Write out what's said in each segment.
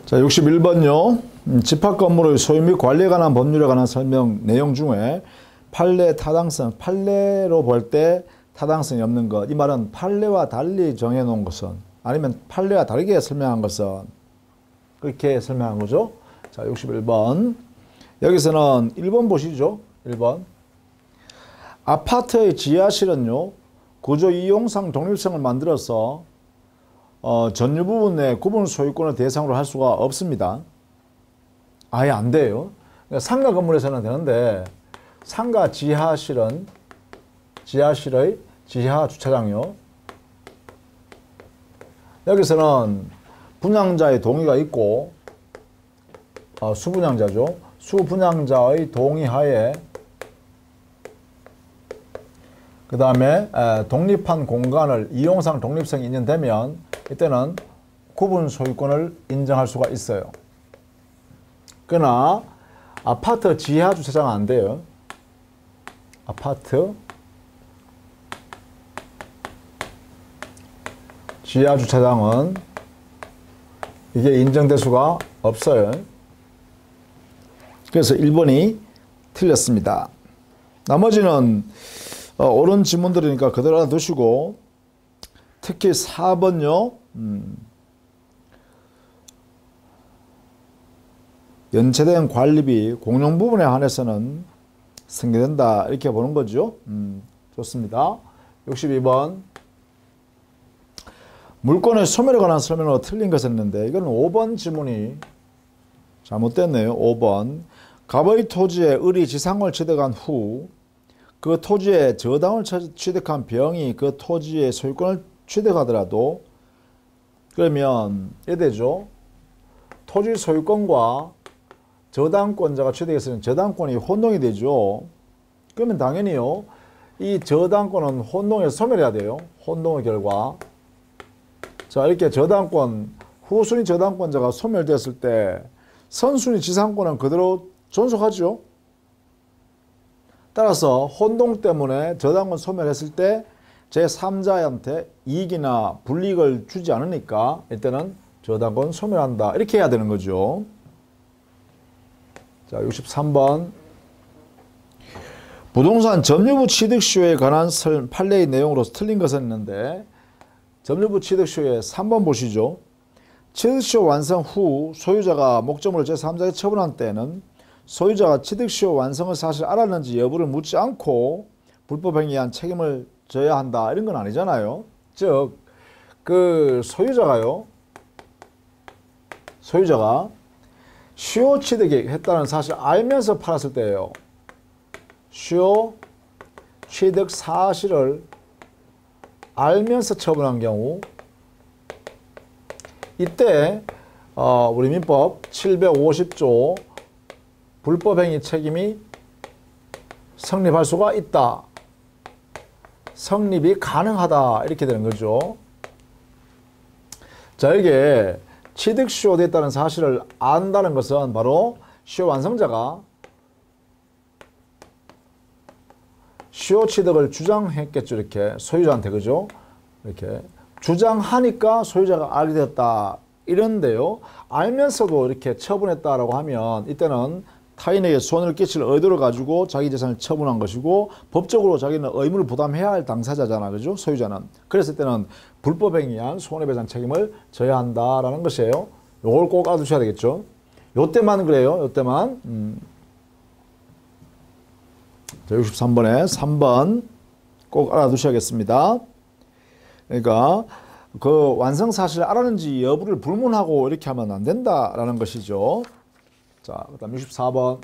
자, 61번요. 집합 건물의 소유 및 관리에 관한 법률에 관한 설명 내용 중에 판례 타당성, 판례로 볼 때 타당성이 없는 것. 이 말은 판례와 달리 정해놓은 것은, 아니면 판례와 다르게 설명한 것은, 그렇게 설명한 거죠. 자, 61번. 여기서는 1번 보시죠. 1번. 아파트의 지하실은요, 구조 이용상 독립성을 만들어서 전유 부분의 구분 소유권을 대상으로 할 수가 없습니다. 아예 안 돼요. 그러니까 상가 건물에서는 되는데, 상가 지하실은 지하실의 지하 주차장이요. 여기서는 분양자의 동의가 있고, 수분양자죠. 수분양자의 동의하에 그 다음에 독립한 공간을 이용상 독립성이 인정되면 이때는 구분 소유권을 인정할 수가 있어요. 그러나 아파트 지하 주차장은 안 돼요. 아파트 지하 주차장은 이게 인정될 수가 없어요. 그래서 1번이 틀렸습니다. 나머지는 옳은 지문들이니까 그대로 알아두시고, 특히 4번요. 연체된 관리비 공용 부분에 한해서는 승계된다, 이렇게 보는 거죠. 좋습니다. 62번. 물건의 소멸에 관한 설명으로 틀린 것을 했는데, 이건 5번 지문이 잘못됐네요. 5번. 갑의 토지에 을이 지상을 취득한 후 그 토지에 저당을 취득한 병이 그 토지의 소유권을 취득하더라도, 그러면 이래 되죠. 토지 소유권과 저당권자가 취득했으면 저당권이 혼동이 되죠. 그러면 당연히요, 이 저당권은 혼동해서 소멸해야 돼요. 혼동의 결과. 자, 이렇게 저당권, 후순위 저당권자가 소멸되었을 때 선순위 지상권은 그대로 존속하죠. 따라서 혼동 때문에 저당권 소멸했을 때 제3자한테 이익이나 불이익을 주지 않으니까 이때는 저당권 소멸한다, 이렇게 해야 되는 거죠. 자, 63번. 부동산 점유부 취득시효에 관한 판례의 내용으로서 틀린 것은 있는데, 점유부 취득시효에 3번 보시죠. 취득시효 완성 후 소유자가 목적물을 제3자에게 처분한 때는 소유자가 취득시효 완성의 사실을 알았는지 여부를 묻지 않고 불법행위에 한 책임을 져야 한다, 이런 건 아니잖아요. 즉, 그 소유자가 시효 취득했다는 사실을 알면서 팔았을 때예요. 시효 취득 사실을 알면서 처분한 경우, 이때 우리 민법 750조 불법행위 책임이 성립할 수가 있다, 성립이 가능하다, 이렇게 되는 거죠. 자, 이게 취득 시효됐다는 사실을 안다는 것은 바로 시효 완성자가 시효 취득을 주장했겠죠. 이렇게 소유자한테, 그죠? 이렇게 주장하니까 소유자가 알게 되었다, 이런데요, 알면서도 이렇게 처분했다라고 하면 이때는 타인에게 손해를 끼칠 의도를 가지고 자기 재산을 처분한 것이고, 법적으로 자기는 의무를 부담해야 할 당사자잖아, 그죠? 소유자는. 그랬을 때는 불법행위한 손해배상 책임을 져야 한다라는 것이에요. 요걸 꼭 알아두셔야 되겠죠. 요때만 그래요. 요때만. 자, 63번에 3번 꼭 알아두셔야겠습니다. 그러니까 그 완성 사실을 알았는지 여부를 불문하고 이렇게 하면 안 된다라는 것이죠. 자, 그 다음 64번.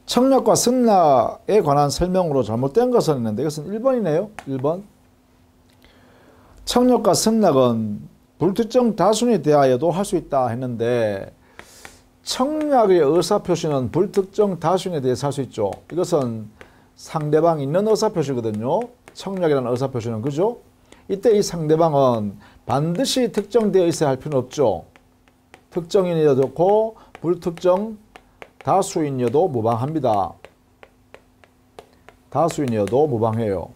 청약과 승낙에 관한 설명으로 잘못된 것은 있는데, 이것은 1번이네요. 1번. 청약과 승낙은 불특정 다수에 대하여도 할 수 있다 했는데, 청약의 의사표시는 불특정 다수에 대해서 할 수 있죠. 이것은 상대방이 있는 의사표시거든요. 청약이라는 의사표시는, 그죠? 이때 이 상대방은 반드시 특정되어 있어야 할 필요는 없죠. 특정인이어도 좋고 불특정 다수인이어도 무방합니다. 다수인이어도 무방해요.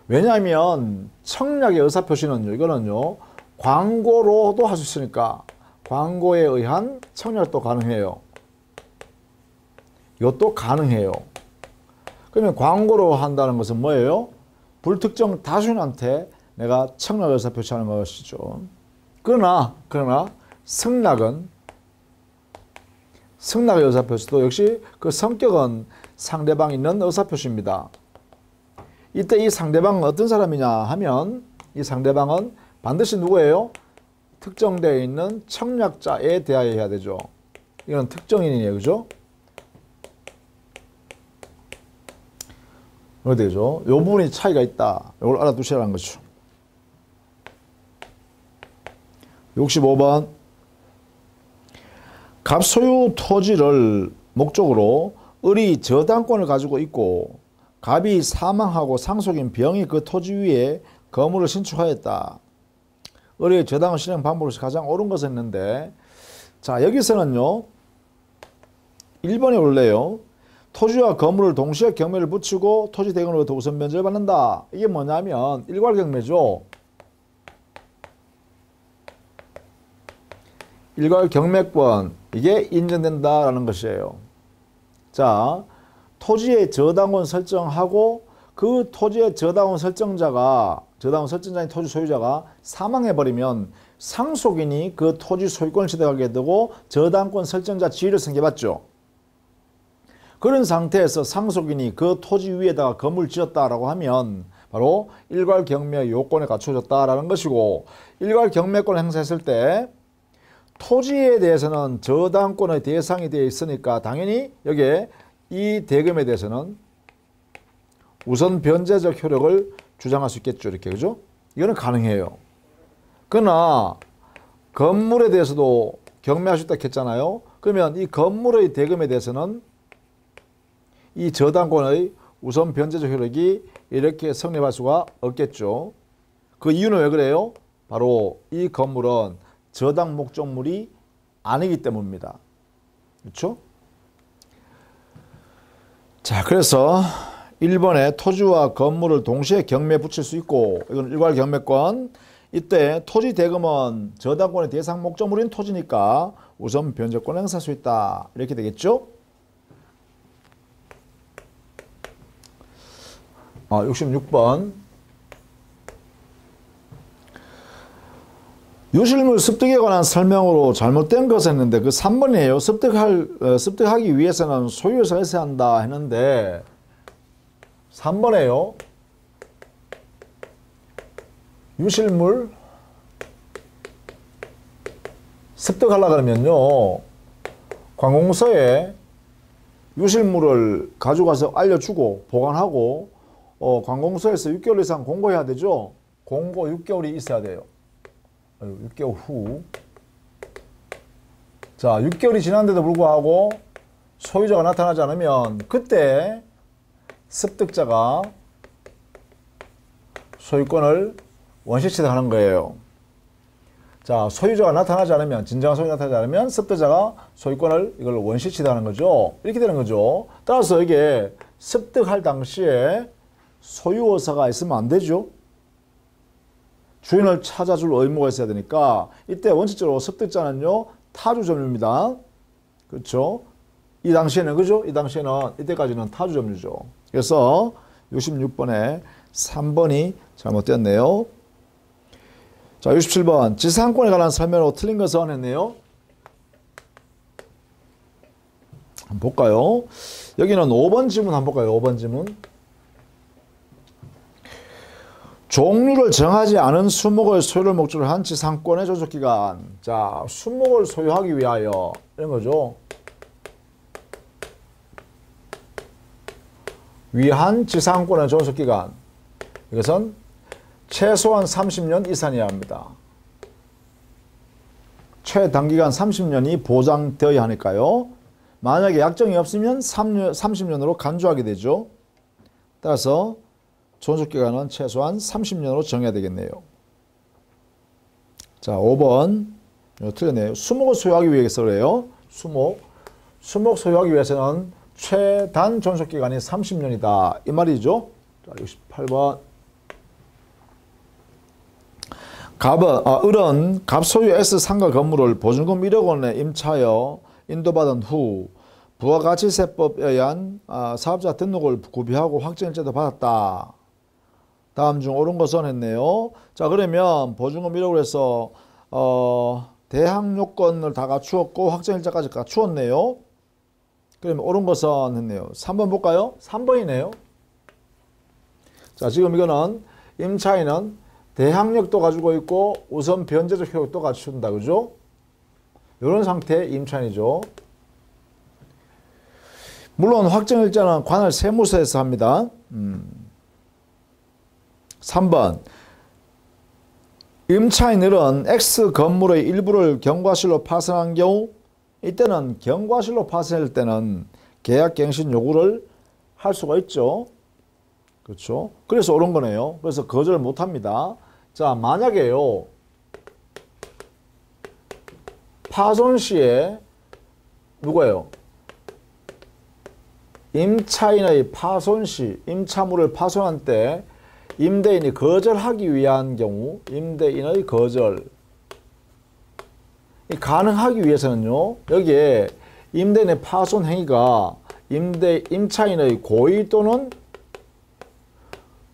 왜냐하면 청약의 의사표시는요, 이거는요, 광고로도 할 수 있으니까 광고에 의한 청약도 가능해요. 이것도 가능해요. 그러면 광고로 한다는 것은 뭐예요? 불특정 다수인한테 내가 청약 의사 표시하는 것이죠. 그러나 승낙의 의사 표시도 역시 그 성격은 상대방이 있는 의사 표시입니다. 이때 이 상대방은 어떤 사람이냐 하면 이 상대방은 반드시 누구예요? 특정되어 있는 청약자에 대하여 해야 되죠. 이건 특정인이에요. 그죠? 그렇게 되죠. 이 부분이 차이가 있다. 이걸 알아두시라는 거죠. 65번. 갑소유 토지를 목적으로 을이 저당권을 가지고 있고 갑이 사망하고 상속인 병이 그 토지 위에 건물을 신축하였다. 을의 저당을 실행 방법으로서 가장 옳은 것을 했는데, 자, 여기서는요, 1번이 올래요. 토지와 건물을 동시에 경매를 붙이고 토지 대금으로부터 우선 면제를 받는다. 이게 뭐냐면 일괄경매죠. 일괄경매권, 이게 인정된다라는 것이에요. 자, 토지의 저당권 설정하고 그 토지의 저당권 설정자인 토지 소유자가 사망해버리면 상속인이 그 토지 소유권을 취득하게 되고 저당권 설정자 지위를 생겨받죠. 그런 상태에서 상속인이 그 토지 위에다가 건물을 지었다라고 하면 바로 일괄경매 요건에 갖춰졌다라는 것이고, 일괄경매권을 행사했을 때 토지에 대해서는 저당권의 대상이 되어 있으니까 당연히 여기에 이 대금에 대해서는 우선 변제적 효력을 주장할 수 있겠죠. 이렇게, 그죠? 이거는 가능해요. 그러나 건물에 대해서도 경매할 수 있다고 했잖아요. 그러면 이 건물의 대금에 대해서는 이 저당권의 우선 변제적 효력이 이렇게 성립할 수가 없겠죠. 그 이유는 왜 그래요? 바로 이 건물은 저당 목적물이 아니기 때문입니다. 그렇죠? 자, 그래서 1번에 토지와 건물을 동시에 경매에 붙일 수 있고, 이건 일괄경매권. 이때 토지 대금은 저당권의 대상 목적물인 토지니까 우선 변제권을 행사할 수 있다. 이렇게 되겠죠? 66번. 유실물 습득에 관한 설명으로 잘못된 것을 했는데 그 3번이에요. 습득하기 위해서는 소유자가 있어야 한다 했는데 3번이에요. 유실물 습득하려고 그러면요, 관공서에 유실물을 가져가서 알려주고 보관하고 관공서에서 6개월 이상 공고해야 되죠. 공고 6개월이 있어야 돼요. 6개월 후. 자, 6개월이 지났는데도 불구하고 소유자가 나타나지 않으면 그때 습득자가 소유권을 원시취득하는 거예요. 자, 소유자가 나타나지 않으면, 진정한 소유자가 나타나지 않으면 습득자가 소유권을 이걸 원시취득하는 거죠. 이렇게 되는 거죠. 따라서 이게 습득할 당시에 소유의사가 있으면 안 되죠. 주인을 찾아줄 의무가 있어야 되니까 이때 원칙적으로 습득자는요, 타주점유입니다. 그렇죠? 이 당시에는, 그죠? 이 당시에는, 이때까지는 타주점유죠. 그래서 66번에 3번이 잘못됐네요. 자, 67번. 지상권에 관한 설명으로 틀린 것은 했네요. 한번 볼까요? 여기는 5번 지문 한번 볼까요? 5번 지문. 종류를 정하지 않은 수목을 소유를 목적으로 한 지상권의 존속기간. 자, 수목을 소유하기 위하여 이런 거죠. 위한 지상권의 존속기간. 이것은 최소한 30년 이상이어야 합니다. 최단기간 30년이 보장되어야 하니까요. 만약에 약정이 없으면 30년으로 간주하게 되죠. 따라서 존속기간은 최소한 30년으로 정해야 되겠네요. 자, 5번. 이거 틀렸네요. 수목을 소유하기 위해서 그래요. 수목 소유하기 위해서는 최단 존속기간이 30년이다. 이 말이죠. 자, 68번. 을은 갑소유 S 상가 건물을 보증금 1억 원에 임차하여 인도받은 후 부가가치세법에 의한 사업자 등록을 구비하고 확정일자도 받았다. 다음 중 옳은 것은 했네요. 자, 그러면 보증금 1억을 해서 대항 요건을 다 갖추었고 확정일자까지 갖추었네요. 그러면 옳은 것은 했네요. 3번 볼까요? 3번이네요. 자, 지금 이거는 임차인은 대항력도 가지고 있고 우선 변제적 효력도 갖춘다. 그죠? 이런 상태의 임차인이죠. 물론 확정일자는 관할 세무서에서 합니다. 3번 임차인은 X 건물의 일부를 경과실로 파손한 경우 이때는 경과실로 파손할 때는 계약갱신 요구를 할 수가 있죠. 그렇죠? 그래서 옳은 거네요. 그래서 거절 못합니다. 자, 만약에요 파손 시에 누구예요? 임차인의 파손 시 임차물을 파손한 때 임대인이 거절하기 위한 경우 임대인의 거절 가능하기 위해서는요 여기에 임대인의 파손 행위가 임차인의 고의 또는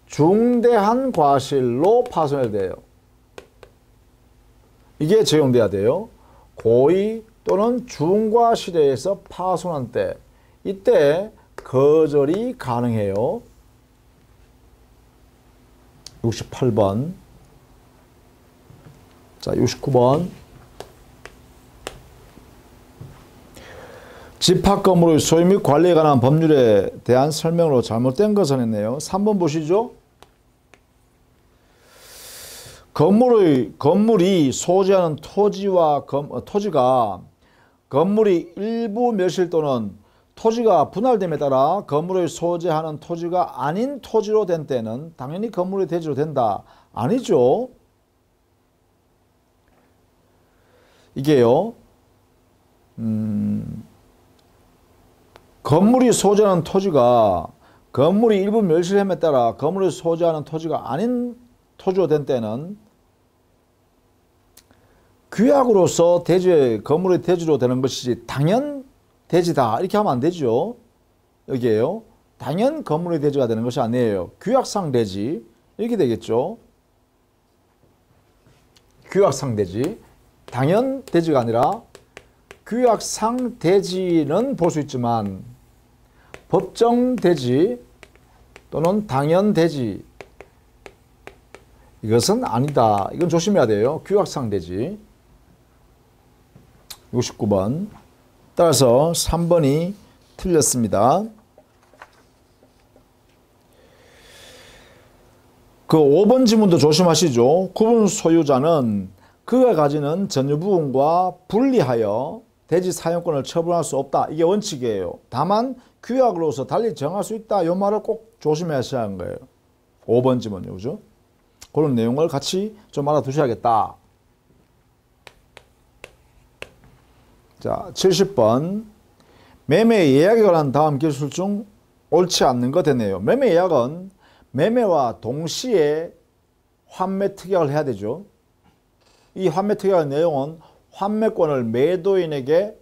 중대한 과실로 파손해야 돼요. 이게 적용돼야 돼요. 고의 또는 중과실에 의해서 파손한 때 이때 거절이 가능해요. 68번. 자, 69번. 집합 건물의 소유 및 관리에 관한 법률에 대한 설명으로 잘못된 것은 했네요. 3번 보시죠. 건물이 소지하는 토지가 건물이 일부 멸실 또는 토지가 분할됨에 따라 건물을 소지하는 토지가 아닌 토지로 된 때는 당연히 건물의 대지로 된다. 아니죠. 이게요. 건물이 소지하는 토지가 건물이 일부 멸실됨에 따라 건물을 소지하는 토지가 아닌 토지로 된 때는 규약으로서 건물의 대지로 되는 것이지 당연 대지다 이렇게 하면 안 되죠. 여기에요. 당연 건물의 대지가 되는 것이 아니에요. 규약상 대지 이렇게 되겠죠. 규약상 대지 당연 대지가 아니라 규약상 대지는 볼 수 있지만 법정 대지 또는 당연 대지 이것은 아니다. 이건 조심해야 돼요. 규약상 대지. 69번. 따라서 3번이 틀렸습니다. 그 5번 지문도 조심하시죠. 구분 소유자는 그가 가지는 전유부분과 분리하여 대지 사용권을 처분할 수 없다. 이게 원칙이에요. 다만 규약으로서 달리 정할 수 있다. 이 말을 꼭 조심하셔야 하는 거예요. 5번 지문요. 그죠? 그런 내용을 같이 좀 알아두셔야겠다. 자, 70번. 매매 예약에 관한 다음 기술 중 옳지 않는 것 됐네요. 매매 예약은 매매와 동시에 환매 특약을 해야 되죠. 이 환매 특약의 내용은 환매권을 매도인에게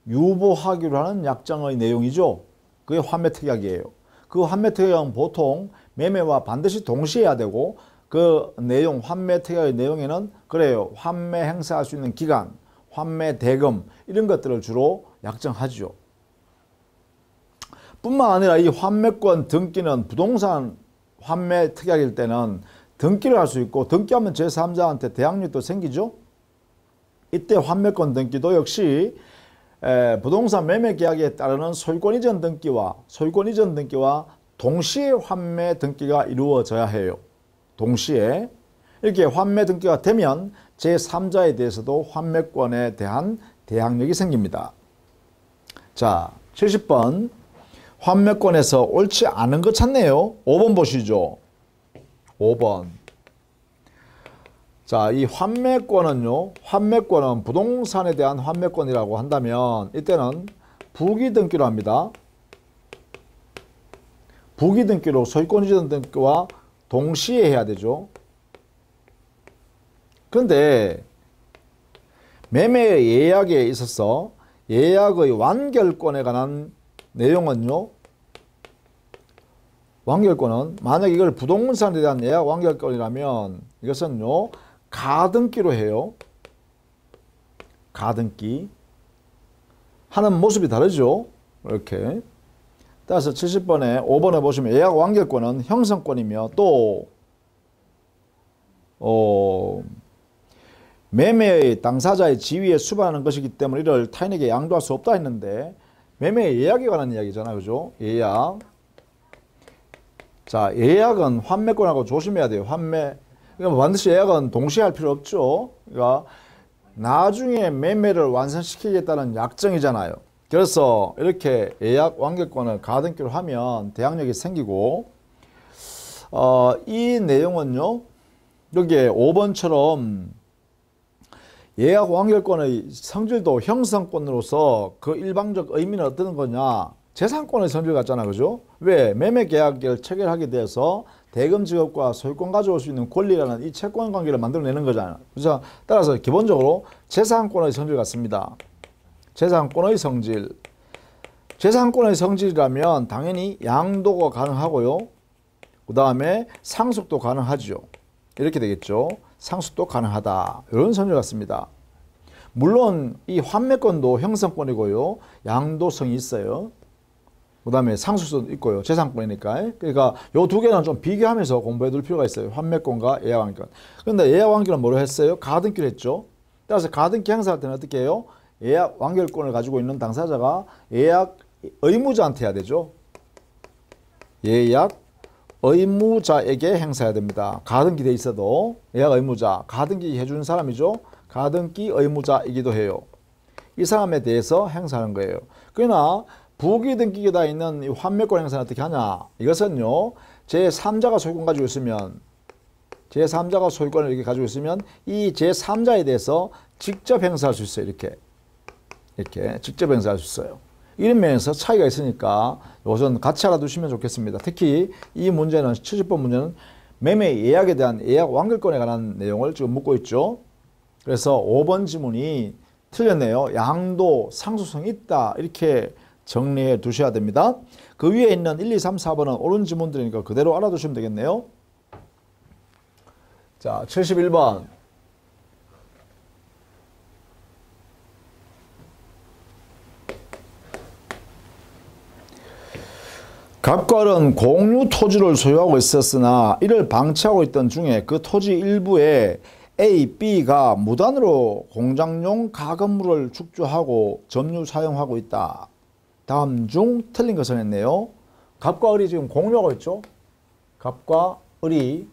유보하기로 하는 약정의 내용이죠. 그게 환매 특약이에요. 그 환매 특약은 보통 매매와 반드시 동시에 해야 되고 그 내용, 환매 특약의 내용에는 그래요. 환매 행사할 수 있는 기간, 환매 대금 이런 것들을 주로 약정하죠. 뿐만 아니라 이 환매권 등기는 부동산 환매 특약일 때는 등기를 할 수 있고 등기하면 제3자한테 대항력도 생기죠. 이때 환매권 등기도 역시 부동산 매매 계약에 따르는 소유권 이전 등기와 동시에 환매 등기가 이루어져야 해요. 동시에 이렇게 환매 등기가 되면 제3자에 대해서도 환매권에 대한 대항력이 생깁니다. 자, 70번. 환매권에서 옳지 않은 것 찾네요. 5번 보시죠. 5번. 자, 이 환매권은요. 환매권은 부동산에 대한 환매권이라고 한다면 이때는 부기등기로 합니다. 부기등기로 소유권 이전 등기와 동시에 해야 되죠. 근데 매매 예약에 있어서 예약의 완결권에 관한 내용은요. 완결권은 만약 이걸 부동산에 대한 예약 완결권이라면 이것은요. 가등기로 해요. 가등기. 하는 모습이 다르죠. 이렇게. 따라서 70번에 5번에 보시면 예약 완결권은 형성권이며 또 매매의 당사자의 지위에 수반하는 것이기 때문에 이를 타인에게 양도할 수 없다 했는데 매매 예약에 관한 이야기잖아요. 그죠? 예약. 자, 예약은 환매권하고 조심해야 돼요. 환매. 그러니까 반드시 예약은 동시에 할 필요 없죠. 그러니까 나중에 매매를 완성시키겠다는 약정이잖아요. 그래서 이렇게 예약 완결권을 가등기로 하면 대항력이 생기고 이 내용은요. 여기에 5번처럼 예약 완결권의 성질도 형성권으로서 그 일방적 의미는 어떤 거냐. 재산권의 성질 같잖아. 그죠? 왜? 매매 계약을 체결하게 돼서 대금 지급과 소유권 가져올 수 있는 권리라는 이 채권 관계를 만들어내는 거잖아요. 그래서 따라서 기본적으로 재산권의 성질 같습니다. 재산권의 성질. 재산권의 성질이라면 당연히 양도가 가능하고요. 그 다음에 상속도 가능하죠. 이렇게 되겠죠. 상속도 가능하다. 이런 성질 같습니다. 물론 이 환매권도 형성권이고요. 양도성이 있어요. 그 다음에 상속성도 있고요. 재산권이니까. 그러니까 요 두 개는 좀 비교하면서 공부해 둘 필요가 있어요. 환매권과 예약완결권. 그런데 예약완결은 뭐로 했어요? 가등기를 했죠. 따라서 가등기 행사할 때는 어떻게 해요? 예약완결권을 가지고 있는 당사자가 예약 의무자한테 해야 되죠. 예약 의무자에게 행사해야 됩니다. 가등기 돼 있어도 예약 의무자, 가등기 해주는 사람이죠. 가등기 의무자이기도 해요. 이 사람에 대해서 행사하는 거예요. 그러나 부기 등기가 있는 이 환매권 행사는 어떻게 하냐? 이것은요. 제3자가 소유권 가지고 있으면 제3자가 소유권을 이렇게 가지고 있으면 이 제3자에 대해서 직접 행사할 수 있어요. 이렇게 직접 행사할 수 있어요. 이런 면에서 차이가 있으니까 이것은 같이 알아두시면 좋겠습니다. 특히 이 문제는 70번 문제는 매매 예약에 대한 예약 완결권에 관한 내용을 지금 묻고 있죠. 그래서 5번 지문이 틀렸네요. 양도 상속성이 있다. 이렇게 정리해 두셔야 됩니다. 그 위에 있는 1, 2, 3, 4번은 옳은 지문들이니까 그대로 알아두시면 되겠네요. 자, 71번. 갑과은 공유 토지를 소유하고 있었으나 이를 방치하고 있던 중에 그 토지 일부에 A, B가 무단으로 공장용 가건물을 축조하고 점유 사용하고 있다. 다음 중 틀린 것을 했네요. 갑과 을이 지금 공유하고 있죠. 갑과 을이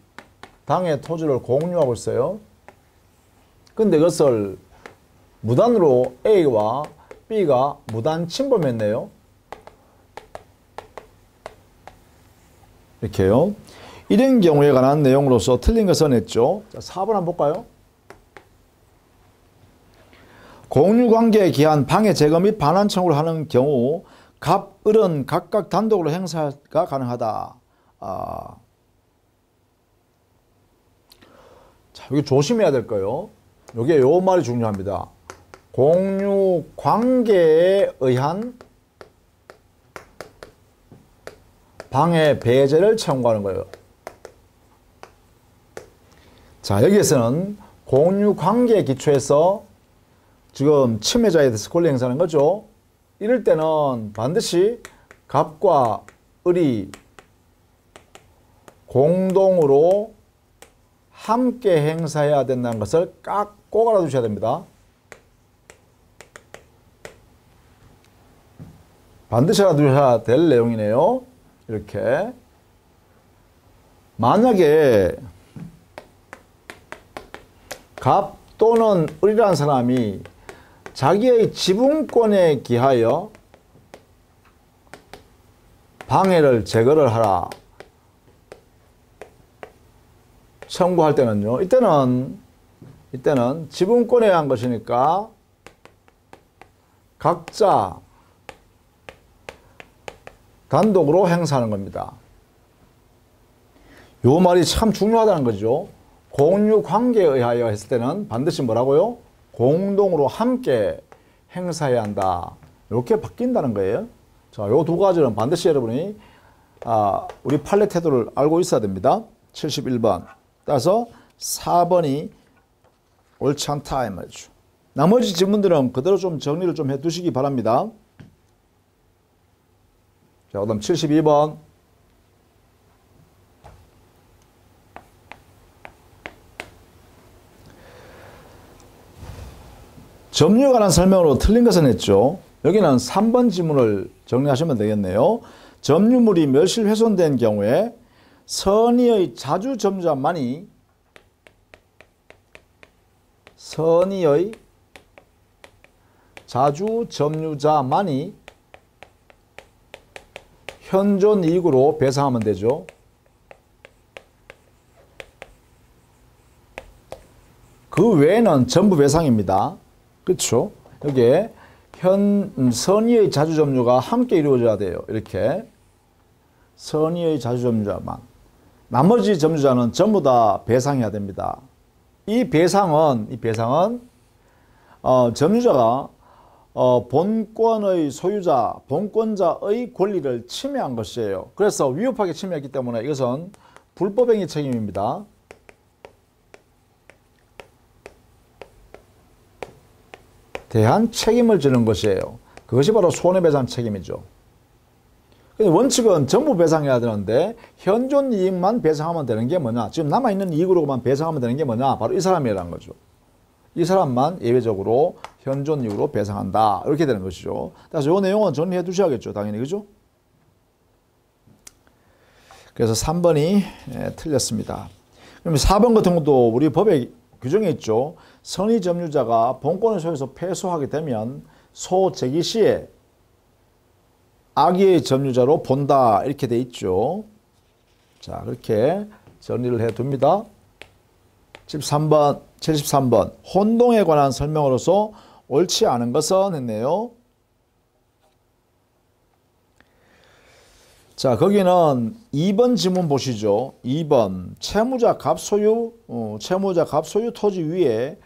당의 토지를 공유하고 있어요. 근데 이것을 무단으로 A와 B가 무단 침범했네요. 이렇게요. 이런 경우에 관한 내용으로서 틀린 것을 냈죠. 자, 4번 한번 볼까요? 공유관계에 기한 방해 제거 및 반환 청구를 하는 경우 갑, 을은 각각 단독으로 행사가 가능하다. 자, 여기 조심해야 될 거예요. 여기에 요 말이 중요합니다. 공유관계에 의한 방해 배제를 청구하는 거예요. 자, 여기에서는 공유관계에 기초해서 지금 침해자에 대해서 권리 행사하는 거죠. 이럴 때는 반드시 갑과 을이 공동으로 함께 행사해야 된다는 것을 꼭 알아두셔야 됩니다. 반드시 알아두셔야 될 내용이네요. 이렇게. 만약에 갑 또는 을이라는 사람이 자기의 지분권에 기하여 방해를 제거를 하라 청구할 때는요. 이때는 지분권에 의한 것이니까 각자 단독으로 행사하는 겁니다. 요 말이 참 중요하다는 거죠. 공유 관계에 의하여 했을 때는 반드시 뭐라고요? 공동으로 함께 행사해야 한다. 이렇게 바뀐다는 거예요. 자, 요 두 가지는 반드시 여러분이 우리 판례 태도를 알고 있어야 됩니다. 71번. 따라서 4번이 옳지 않다 이 말이죠. 나머지 질문들은 그대로 좀 정리를 좀 해두시기 바랍니다. 자, 그다음 72번. 점유에 관한 설명으로 틀린 것은 했죠. 여기는 3번 지문을 정리하시면 되겠네요. 점유물이 멸실 훼손된 경우에 선의의 자주 점유자만이 현존 이익으로 배상하면 되죠. 그 외에는 전부 배상입니다. 그렇죠? 여기에 선의의 자주 점유가 함께 이루어져야 돼요. 이렇게 선의의 자주 점유자만, 나머지 점유자는 전부 다 배상해야 됩니다. 이 배상은 점유자가 본권의 소유자, 본권자의 권리를 침해한 것이에요. 그래서 위협하게 침해했기 때문에 이것은 불법행위 책임입니다. 대한 책임을 지는 것이에요. 그것이 바로 손해배상 책임이죠. 원칙은 전부 배상해야 되는데 현존 이익만 배상하면 되는 게 뭐냐? 지금 남아있는 이익으로만 배상하면 되는 게 뭐냐? 바로 이 사람이라는 거죠. 이 사람만 예외적으로 현존 이익으로 배상한다. 이렇게 되는 것이죠. 그래서 이 내용은 정리해 두셔야겠죠. 당연히. 그죠? 그래서 3번이 틀렸습니다. 그럼 4번 같은 것도 우리 법에 규정이 있죠. 선의 점유자가 본권을 소유해서 패소하게 되면 소재기 시에 악의의 점유자로 본다. 이렇게 돼 있죠. 자, 그렇게 정리를 해 둡니다. 73번. 혼동에 관한 설명으로서 옳지 않은 것은 했네요. 자, 거기는 2번 지문 보시죠. 2번. 채무자 갑소유 토지 위에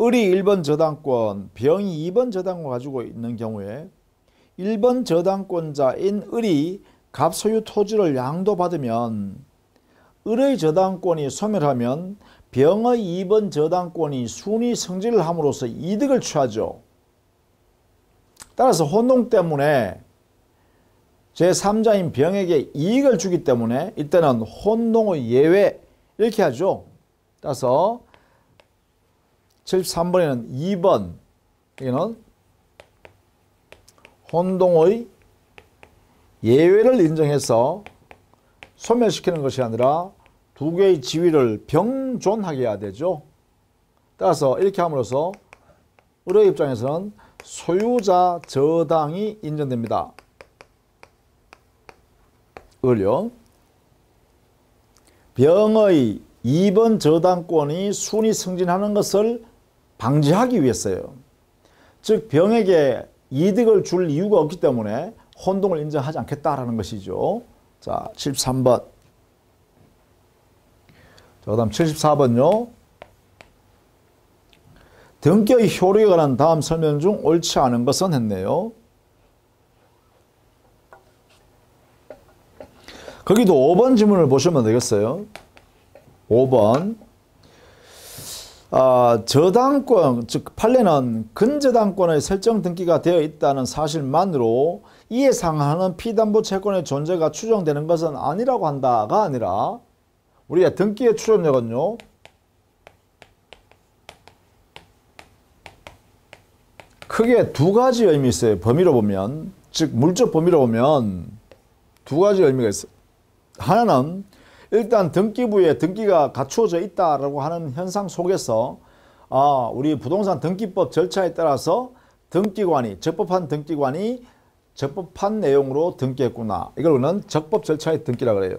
을이 1번 저당권, 병이 2번 저당권 가지고 있는 경우에 1번 저당권자인 을이 갑소유 토지를 양도받으면 을의 저당권이 소멸하면 병의 2번 저당권이 순위 성질을 함으로써 이득을 취하죠. 따라서 혼동 때문에 제3자인 병에게 이익을 주기 때문에 이때는 혼동의 예외 이렇게 하죠. 따라서 73번에는 2번 여기는 혼동의 예외를 인정해서 소멸시키는 것이 아니라 두 개의 지위를 병존하게 해야 되죠. 따라서 이렇게 함으로써 을의 입장에서는 소유자 저당이 인정됩니다. 을요. 병의 2번 저당권이 순위 승진하는 것을 방지하기 위해서요. 즉 병에게 이득을 줄 이유가 없기 때문에 혼동을 인정하지 않겠다라는 것이죠. 자, 73번. 자, 그 다음 74번요. 등기의 효력에 관한 다음 설명 중 옳지 않은 것은 했네요. 거기도 5번 지문을 보시면 되겠어요. 5번. 저당권, 즉 판례는 근저당권의 설정 등기가 되어 있다는 사실만으로 이에 상하는 피담보 채권의 존재가 추정되는 것은 아니라고 한다가 아니라 우리가 등기의 추정력은요. 크게 두 가지 의미 있어요. 범위로 보면, 즉 물적 범위로 보면 두 가지 의미가 있어요. 하나는 일단 등기부에 등기가 갖추어져 있다라고 하는 현상 속에서 우리 부동산 등기법 절차에 따라서 등기관이 적법한 등기관이 적법한 내용으로 등기했구나. 이걸 우리는 적법 절차의 등기라고 그래요.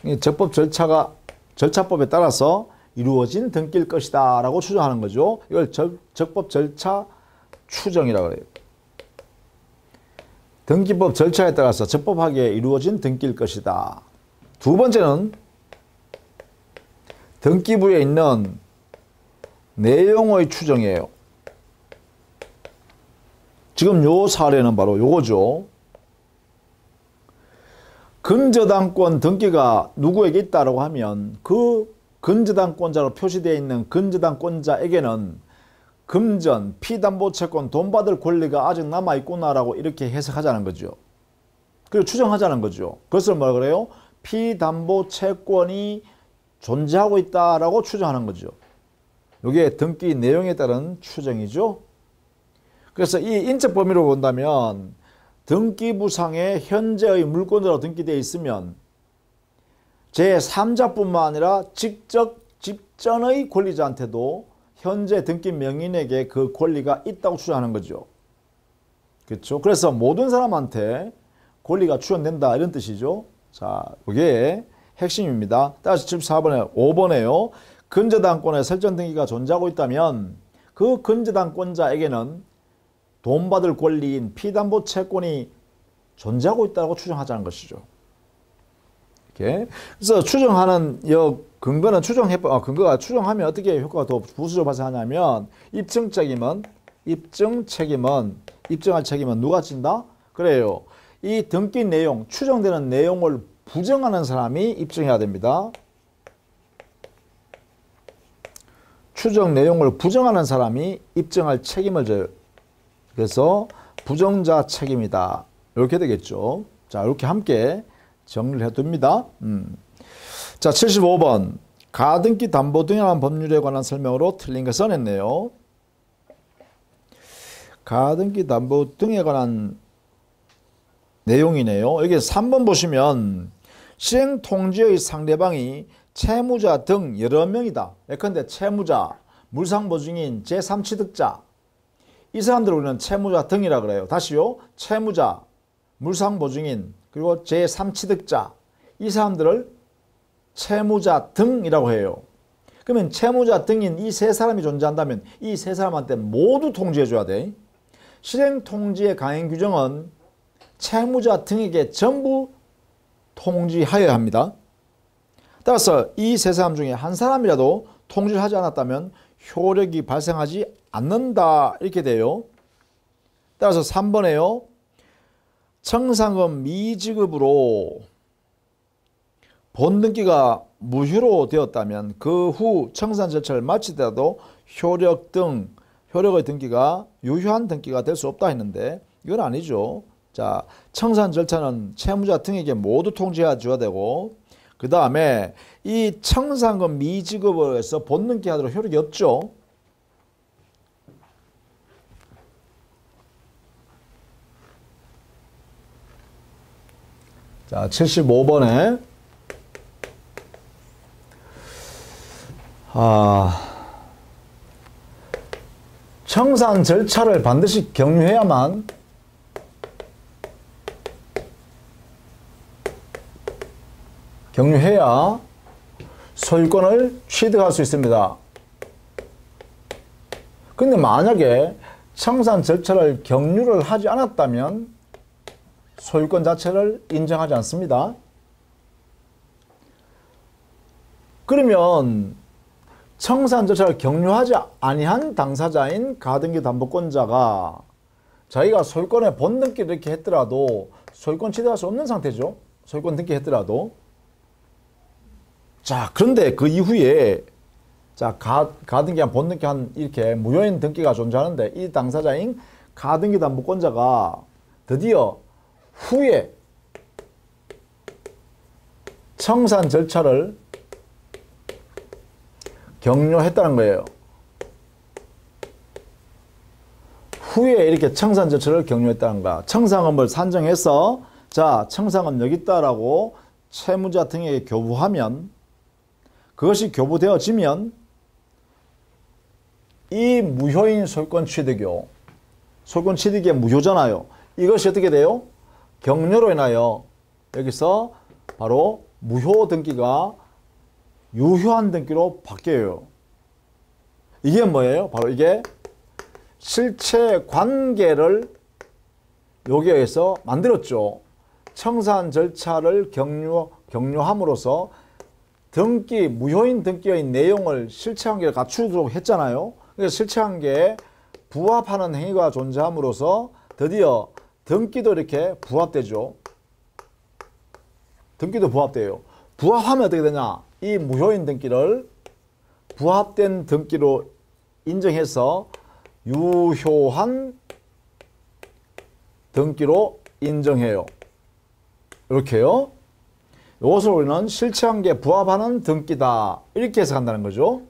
이 적법 절차법에 따라서 이루어진 등기일 것이다 라고 추정하는 거죠. 이걸 적법 절차 추정이라고 그래요. 등기법 절차에 따라서 적법하게 이루어진 등기일 것이다. 두 번째는 등기부에 있는 내용의 추정이에요. 지금 요 사례는 바로 요거죠. 근저당권 등기가 누구에게 있다라고 하면 그 근저당권자로 표시되어 있는 근저당권자에게는 금전, 피담보채권, 돈 받을 권리가 아직 남아있구나라고 이렇게 해석하자는 거죠. 그리고 추정하자는 거죠. 그것을 뭐라 그래요? 피담보채권이 존재하고 있다라고 추정하는 거죠. 이게 등기 내용에 따른 추정이죠. 그래서 이 인적 범위로 본다면 등기부상에 현재의 물권자로 등기되어 있으면 제3자뿐만 아니라 직전의 권리자한테도 현재 등기 명인에게 그 권리가 있다고 추정하는 거죠. 그렇죠? 그래서 모든 사람한테 권리가 추정된다 이런 뜻이죠. 자, 이게 핵심입니다. 따라서 74번에 5번에요. 근저당권의 설정 등기가 존재하고 있다면 그 근저당권자에게는 돈 받을 권리인 피담보 채권이 존재하고 있다고 추정하자는 것이죠. 이렇게. 그래서 추정하는 근거는 근거가 추정하면 어떻게 효과가 더 부수적으로 발생하냐면 입증할 책임은 누가 진다? 그래요. 이 등기 내용, 추정되는 내용을 부정하는 사람이 입증해야 됩니다. 추정 내용을 부정하는 사람이 입증할 책임을 져요. 그래서 부정자 책임이다. 이렇게 되겠죠. 자, 이렇게 함께 정리를 해둡니다. 자, 75번. 가등기 담보 등에 관한 법률에 관한 설명으로 틀린 거 써냈네요. 가등기 담보 등에 관한 내용이네요. 여기 3번 보시면 실행통지의 상대방이 채무자 등 여러 명이다. 예컨대 채무자, 물상보증인, 제3취득자. 이 사람들을 우리는 채무자 등이라 그래요. 다시요. 채무자, 물상보증인, 그리고 제3취득자. 이 사람들을 채무자 등이라고 해요. 그러면 채무자 등인 이 세 사람이 존재한다면 이 세 사람한테 모두 통지해 줘야 돼. 실행통지의 강행 규정은 채무자 등에게 전부 통지하여야 합니다. 따라서 이 세 사람 중에 한 사람이라도 통지를 하지 않았다면 효력이 발생하지 않는다 이렇게 돼요. 따라서 3번에요. 청산금 미지급으로 본등기가 무효로 되었다면 그 후 청산 절차를 마치더라도 효력의 등기가 유효한 등기가 될 수 없다 했는데 이건 아니죠. 자, 청산 절차는 채무자 등에게 모두 통지해 줘야 되고 그 다음에 이 청산금 미지급으로 해서 본등기 하도록 효력이 없죠. 자, 75번에 청산 절차를 반드시 경유해야만 경유해야 소유권을 취득할 수 있습니다. 근데 만약에 청산 절차를 경유를 하지 않았다면 소유권 자체를 인정하지 않습니다. 그러면 청산 절차를 경유하지 아니한 당사자인 가등기 담보권자가 자기가 소유권의 본등기를 이렇게 했더라도 소유권 취득할 수 없는 상태죠. 소유권 등기했더라도. 자, 그런데 그 이후에 자, 가등기한 본등기한 이렇게 무효인 등기가 존재하는데 이 당사자인 가등기 담보권자가 드디어 후에 청산 절차를 경유했다는 거예요. 후에 이렇게 청산 절차를 경유했다는 거야. 청산금을 산정해서 자, 청산금 여기 있다라고 채무자 등에게 교부하면 그것이 교부되어지면 이 무효인 소유권 취득이요. 소유권 취득이 무효잖아요. 이것이 어떻게 돼요? 경유로 인하여 여기서 바로 무효 등기가 유효한 등기로 바뀌어요. 이게 뭐예요? 바로 이게 실체 관계를 여기에서 만들었죠. 청산 절차를 경유함으로써 등기, 무효인 등기의 내용을 실체관계를 갖추도록 했잖아요. 그래서 실체관계에 부합하는 행위가 존재함으로써 드디어 등기도 이렇게 부합되죠. 등기도 부합돼요. 부합하면 어떻게 되냐? 이 무효인 등기를 부합된 등기로 인정해서 유효한 등기로 인정해요. 이렇게요. 이것을 우리는 실체관계에 부합하는 등기다. 이렇게 해석한다는 거죠.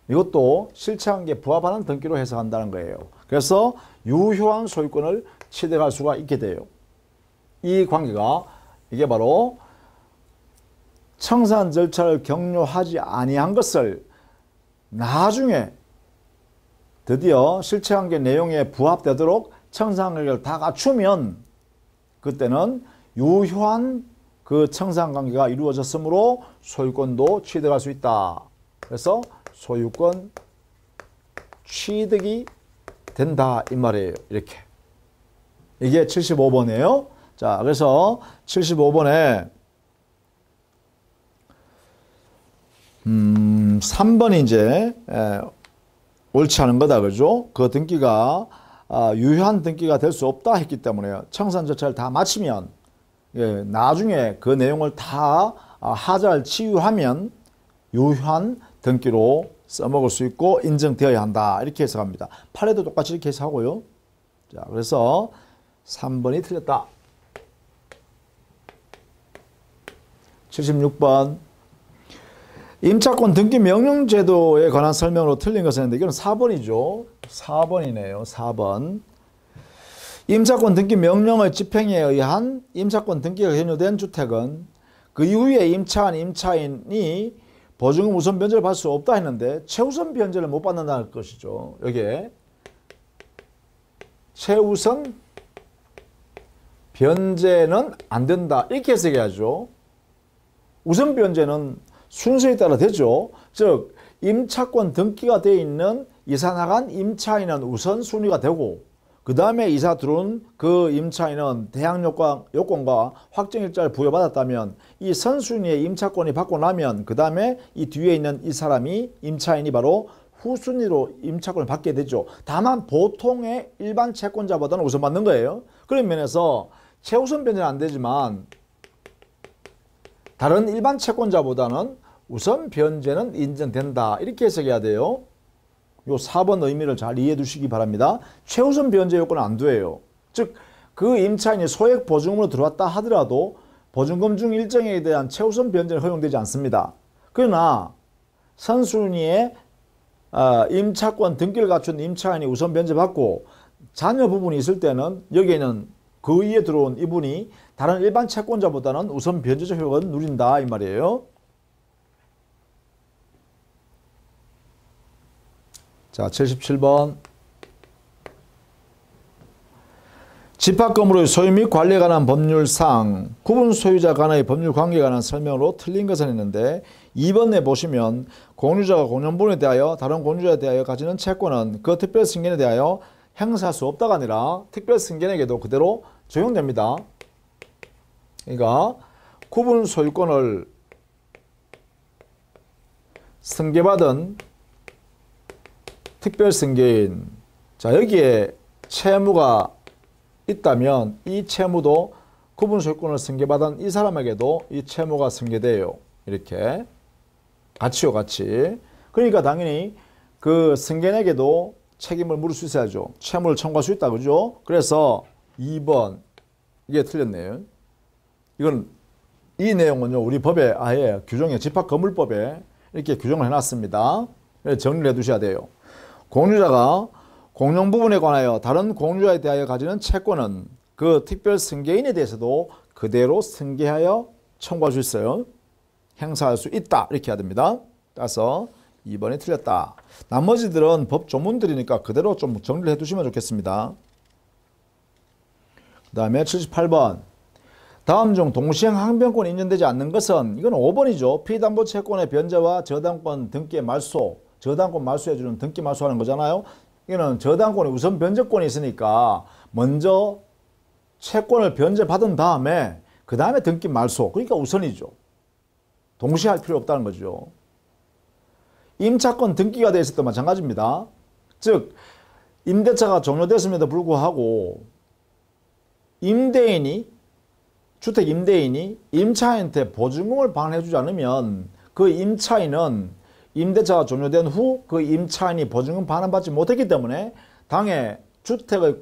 이것도 실체관계에 부합하는 등기로 해석한다는 거예요. 그래서 유효한 소유권을 취득할 수가 있게 돼요. 이 관계가 이게 바로 청산 절차를 격려하지 아니한 것을 나중에 드디어 실체관계 내용에 부합되도록 청산관계를 다 갖추면 그때는 유효한 그 청산관계가 이루어졌으므로 소유권도 취득할 수 있다. 그래서 소유권 취득이 된다 이 말이에요. 이렇게. 이게 75번이에요. 자, 그래서 75번에 3번이 이제 옳지 않은 거다. 그죠? 그 등기가 유효한 등기가 될 수 없다 했기 때문에 청산 절차를 다 마치면 나중에 그 내용을 다 하자를 치유하면 유효한 등기로 써먹을 수 있고 인정되어야 한다. 이렇게 해석합니다. 8에도 똑같이 이렇게 해석하고요. 자, 그래서 3번이 틀렸다. 76번. 임차권 등기 명령 제도에 관한 설명으로 틀린 것은 있는데 이건 4번이죠. 4번이네요. 4번. 임차권 등기 명령의 집행에 의한 임차권 등기가 현유된 주택은 그 이후에 임차한 임차인이 보증금 우선 변제를 받을 수 없다 했는데 최우선 변제를 못 받는다는 것이죠. 여기에 최우선 변제는 안 된다. 이렇게 해석해야죠. 우선 변제는 순서에 따라 되죠. 즉 임차권 등기가 되어 있는 이사 나간 임차인은 우선순위가 되고 그 다음에 이사 들어온 그 임차인은 대항 요건과 확정일자를 부여받았다면 이 선순위의 임차권이 받고 나면 그 다음에 이 뒤에 있는 이 사람이 임차인이 바로 후순위로 임차권을 받게 되죠. 다만 보통의 일반 채권자보다는 우선받는 거예요. 그런 면에서 최우선 변제는 안 되지만 다른 일반 채권자보다는 우선 변제는 인정된다. 이렇게 해석해야 돼요. 요 4번 의미를 잘 이해해 두시기 바랍니다. 최우선 변제 요건은 안 돼요. 즉 그 임차인이 소액 보증금으로 들어왔다 하더라도 보증금 중 일정에 대한 최우선 변제는 허용되지 않습니다. 그러나 선순위에 임차권 등기를 갖춘 임차인이 우선 변제받고 자녀 부분이 있을 때는 여기에는 그 위에 들어온 이분이 다른 일반 채권자보다는 우선 변제적 효과를 누린다 이 말이에요. 자, 77번. 집합건물의 소유 및 관리에 관한 법률상 구분 소유자 간의 법률 관계에 관한 설명으로 틀린 것은 있는데 2번에 보시면 공유자가 공용분에 대하여 다른 공유자에 대하여 가지는 채권은 그 특별 승계에 대하여 행사할 수 없다가 아니라 특별 승계에게도 그대로 적용됩니다. 그러니까 구분 소유권을 승계받은 특별 승계인, 자 여기에 채무가 있다면 이 채무도 구분 소유권을 승계받은 이 사람에게도 이 채무가 승계돼요. 이렇게 같이요, 같이. 그러니까 당연히 그 승계인에게도 책임을 물을 수 있어야죠. 채무를 청구할 수 있다, 그죠? 그래서 2번 이게 틀렸네요. 이건 이 내용은요 우리 법에 아예 규정에 집합건물법에 이렇게 규정을 해놨습니다. 정리를 해두셔야 돼요. 공유자가 공용 부분에 관하여 다른 공유자에 대하여 가지는 채권은 그 특별 승계인에 대해서도 그대로 승계하여 청구할 수 있어요. 행사할 수 있다. 이렇게 해야 됩니다. 따라서 2번이 틀렸다. 나머지들은 법 조문들이니까 그대로 좀 정리를 해두시면 좋겠습니다. 그 다음에 78번. 다음 중 동시행 항변권이 인정되지 않는 것은 이건 5번이죠. 피담보 채권의 변제와 저당권 등기의 말소. 저당권 말소해주는 등기 말소하는 거잖아요. 이거는 저당권이 우선 변제권이 있으니까 먼저 채권을 변제받은 다음에 그 다음에 등기 말소. 그러니까 우선이죠. 동시에 할 필요 없다는 거죠. 임차권 등기가 되어 있을 때 마찬가지입니다. 즉 임대차가 종료됐음에도 불구하고 임대인이 주택 임대인이 임차인한테 보증금을 반환해주지 않으면 그 임차인은 임대차가 종료된 후 그 임차인이 보증금 반환받지 못했기 때문에 당해 주택의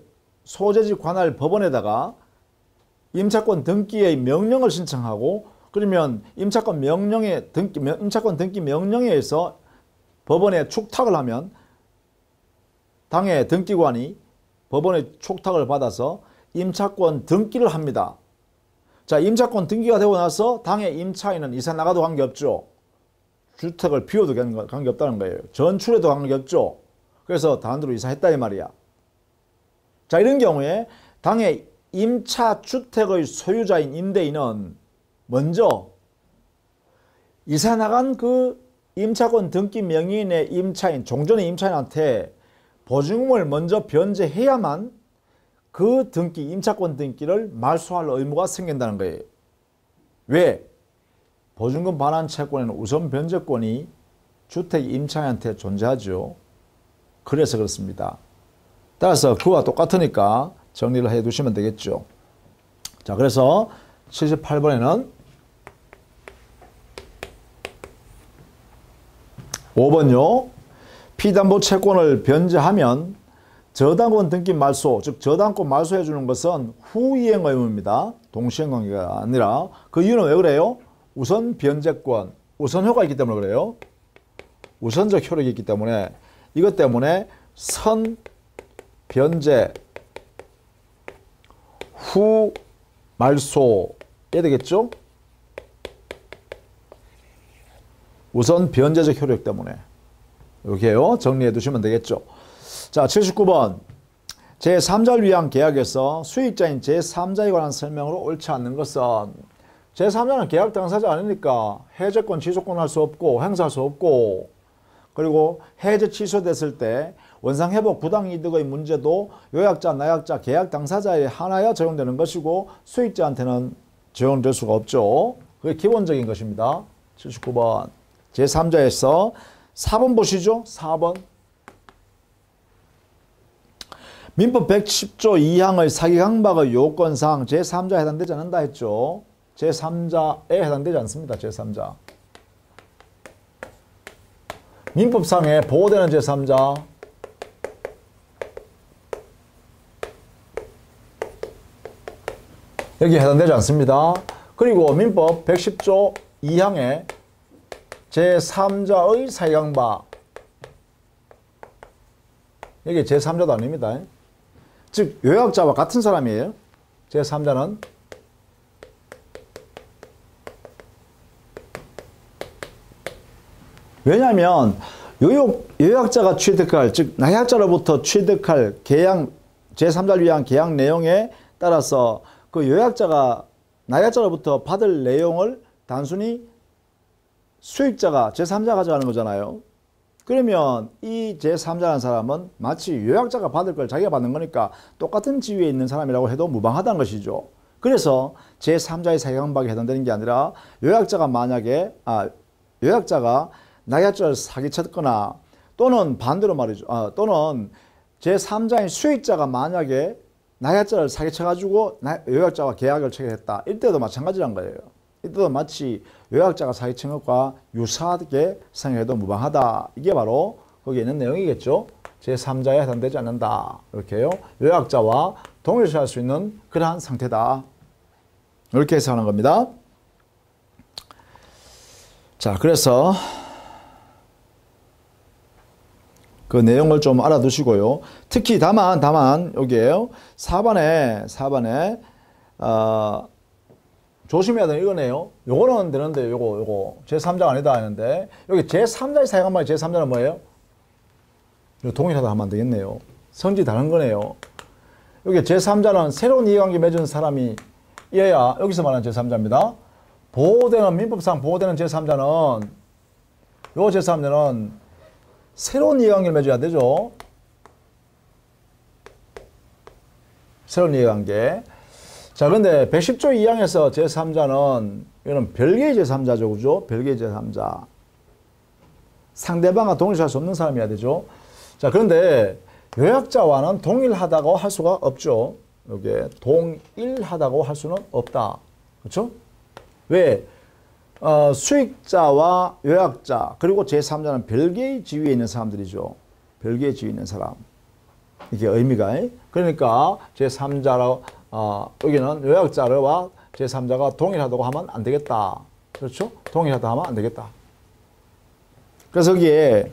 소재지 관할 법원에다가 임차권 등기의 명령을 신청하고 그러면 임차권 등기 명령에 의해서 법원에 축탁을 하면 당해 등기관이 법원의 축탁을 받아서 임차권 등기를 합니다. 자, 임차권 등기가 되고 나서 당해 임차인은 이사 나가도 관계없죠. 주택을 비워도 관계없다는 거예요. 전출해도 관계없죠. 그래서 단으로 이사했다 이 말이야. 자, 이런 경우에 당해 임차 주택의 소유자인 임대인은 먼저 이사 나간 그 임차권 등기 명의인의 임차인, 종전의 임차인한테 보증금을 먼저 변제해야만 그 등기, 임차권 등기를 말소할 의무가 생긴다는 거예요. 왜? 보증금 반환 채권에는 우선 변제권이 주택 임차인한테 존재하죠. 그래서 그렇습니다. 따라서 그와 똑같으니까 정리를 해 두시면 되겠죠. 자, 그래서 78번에는 5번요. 피담보 채권을 변제하면 저당권 등기 말소, 즉 저당권 말소해 주는 것은 후이행 의무입니다. 동시행 관계가 아니라. 그 이유는 왜 그래요? 우선 변제권, 우선효가 있기 때문에 그래요. 우선적 효력이 있기 때문에 이것 때문에 선 변제 후 말소 해야 되겠죠? 우선 변제적 효력 때문에 이렇게요. 정리해 두시면 되겠죠. 자, 79번. 제3자를 위한 계약에서 수익자인 제3자에 관한 설명으로 옳지 않는 것은 제3자는 계약 당사자 아니니까 해제권 취소권 할 수 없고 행사할 수 없고 그리고 해제 취소됐을 때 원상회복 부당이득의 문제도 요약자, 나약자, 계약 당사자에 한하여 적용되는 것이고 수익자한테는 적용될 수가 없죠. 그게 기본적인 것입니다. 79번. 제3자에서 4번 보시죠. 4번. 민법 110조 2항의 사기 강박의 요건상 제3자에 해당되지 않는다 했죠. 제3자에 해당되지 않습니다. 제3자. 민법상에 보호되는 제3자 여기 해당되지 않습니다. 그리고 민법 110조 2항에 제3자의 사기 강박 여기 제3자도 아닙니다. 즉 요약자와 같은 사람이에요. 제3자는 왜냐하면 요약자가 취득할 즉 나약자로부터 취득할 계약 제3자를 위한 계약 내용에 따라서 그 요약자가 나약자로부터 받을 내용을 단순히 수익자가 제3자가 가져가는 거잖아요. 그러면 이 제3자라는 사람은 마치 요약자가 받을 걸 자기가 받는 거니까 똑같은 지위에 있는 사람이라고 해도 무방하다는 것이죠. 그래서 제3자의 사기강박에 해당되는 게 아니라 요약자가 만약에 요약자가 나약자를 사기쳤거나 또는 반대로 말이죠. 또는 제3자인 수익자가 만약에 나약자를 사기쳐가지고 요약자와 계약을 체결했다. 이때도 마찬가지란 거예요. 이때도 마치 요약자가 사기친 것과 유사하게 생각해도 무방하다. 이게 바로 거기에 있는 내용이겠죠. 제3자에 해당되지 않는다. 이렇게요. 요약자와 동일시할 수 있는 그러한 상태다. 이렇게 해석하는 겁니다. 자, 그래서 그 내용을 좀 알아두시고요. 특히 다만 여기에요. 4번에 조심해야 되는 이거네요. 요거는 되는데 요거 제3자가 아니다 하는데 여기 제3자의 사용한 말이 제3자는 뭐예요? 동일하다 하면 안 되겠네요. 성질이 다른 거네요. 여기 제3자는 새로운 이해관계 맺은 사람이 얘야 여기서 말하는 제3자입니다. 보호되는 민법상 보호되는 제3자는 요 제3자는 새로운 이해관계를 맺어야 되죠. 새로운 이해관계. 자, 근데 110조 2항에서 제3자는 이거는 별개의 제3자죠. 그죠? 별개의 제3자. 상대방과 동일시할 수 없는 사람이어야 되죠. 자, 그런데 요약자와는 동일하다고 할 수가 없죠. 이게 동일하다고 할 수는 없다. 그렇죠? 왜? 수익자와 요약자 그리고 제3자는 별개의 지위에 있는 사람들이죠. 별개의 지위에 있는 사람. 이게 의미가. 그러니까 제3자로 여기는 요약자와 제3자가 동일하다고 하면 안 되겠다. 그렇죠? 동일하다고 하면 안 되겠다. 그래서 여기에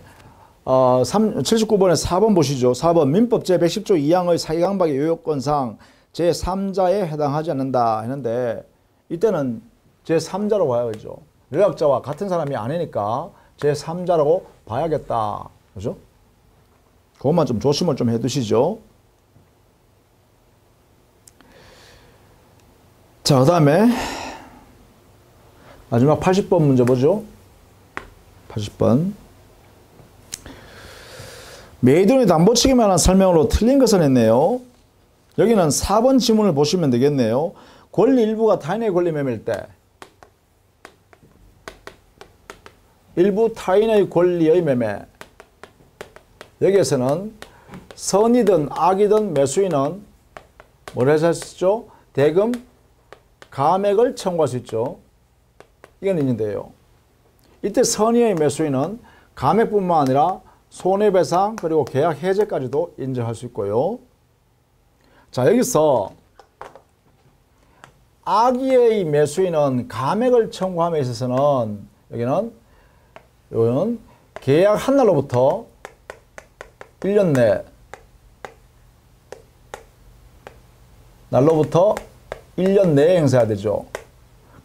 79번에 4번 보시죠. 4번 민법 제110조 2항의 사기강박의 요요건상 제3자에 해당하지 않는다 했는데 이때는 제3자로 봐야죠. 요약자와 같은 사람이 아니니까 제3자라고 봐야겠다. 그죠? 그것만 좀 조심을 좀 해두시죠. 자, 그 다음에 마지막 80번 문제 보죠. 80번. 매도인의 담보책임에 관한 설명으로 틀린 것을 했네요. 여기는 4번 지문을 보시면 되겠네요. 권리 일부가 타인의 권리 매매일 때 일부 타인의 권리의 매매. 여기에서는 선이든 악이든 매수인은 뭘 할 수 있죠? 대금 감액을 청구할 수 있죠. 이건 있는데요. 이때 선의의 매수인은 감액뿐만 아니라 손해배상 그리고 계약 해제까지도 인정할 수 있고요. 자, 여기서 악의의 매수인은 감액을 청구함에 있어서는 여기는 계약 한 날로부터 1년 내 날로부터 1년 내에 행사해야 되죠.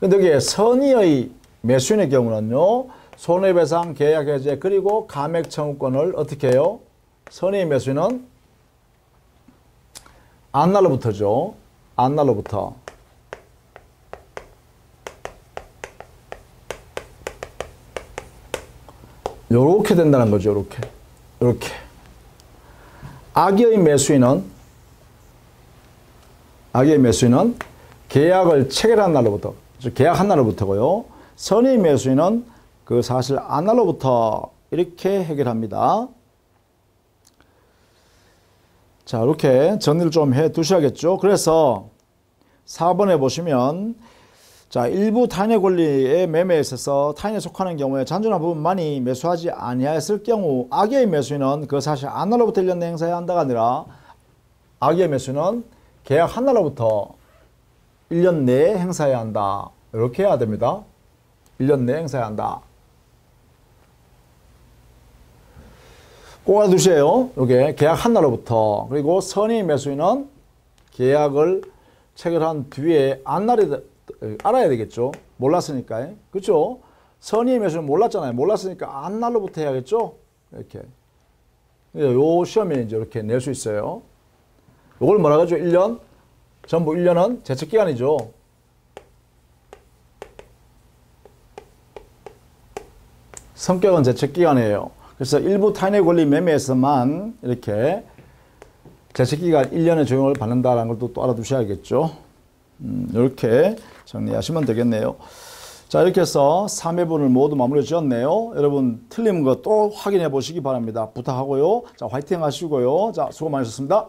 근데 여기에 선의의 매수인의 경우는요. 손해배상, 계약해제 그리고 감액 청구권을 어떻게 해요? 선의의 매수인은 안날로부터죠. 안날로부터. 요렇게 된다는 거죠. 요렇게. 요렇게. 악의의 매수인은 계약을 체결한 날로부터, 계약한 날로부터고요. 선의 매수인은 그 사실 안 날로부터 이렇게 해결합니다. 자, 이렇게 정리를 좀 해 두셔야겠죠. 그래서 4번에 보시면 자, 일부 타인의 권리의 매매에 있어서 타인에 속하는 경우에 잔존한 부분만이 매수하지 아니하였을 경우 악의의 매수인은 그 사실 안 날로부터 1년 내에 행사해야 한다가 아니라 악의의 매수인은 계약 한 날로부터 1년 내에 행사해야 한다. 이렇게 해야 됩니다. 1년 내에 행사해야 한다. 꼭 알아두세요. 이게 계약 한 날로부터. 그리고 선의 매수인은 계약을 체결한 뒤에 알아야 되겠죠. 몰랐으니까. 그렇죠? 선의 매수는 몰랐잖아요. 몰랐으니까 안 날로부터 해야겠죠. 이렇게. 요 시험에 이제 이렇게 낼 수 있어요. 요걸 뭐라 그러죠? 1년? 전부 1년은 제척기간이죠. 성격은 제척기간이에요. 그래서 일부 타인의 권리 매매에서만 이렇게 제척기간 1년의 적용을 받는다는 걸 또 알아두셔야겠죠. 이렇게 정리하시면 되겠네요. 자, 이렇게 해서 3회분을 모두 마무리 지었네요. 여러분 틀린 거 또 확인해 보시기 바랍니다. 부탁하고요. 자, 화이팅 하시고요. 자, 수고 많으셨습니다.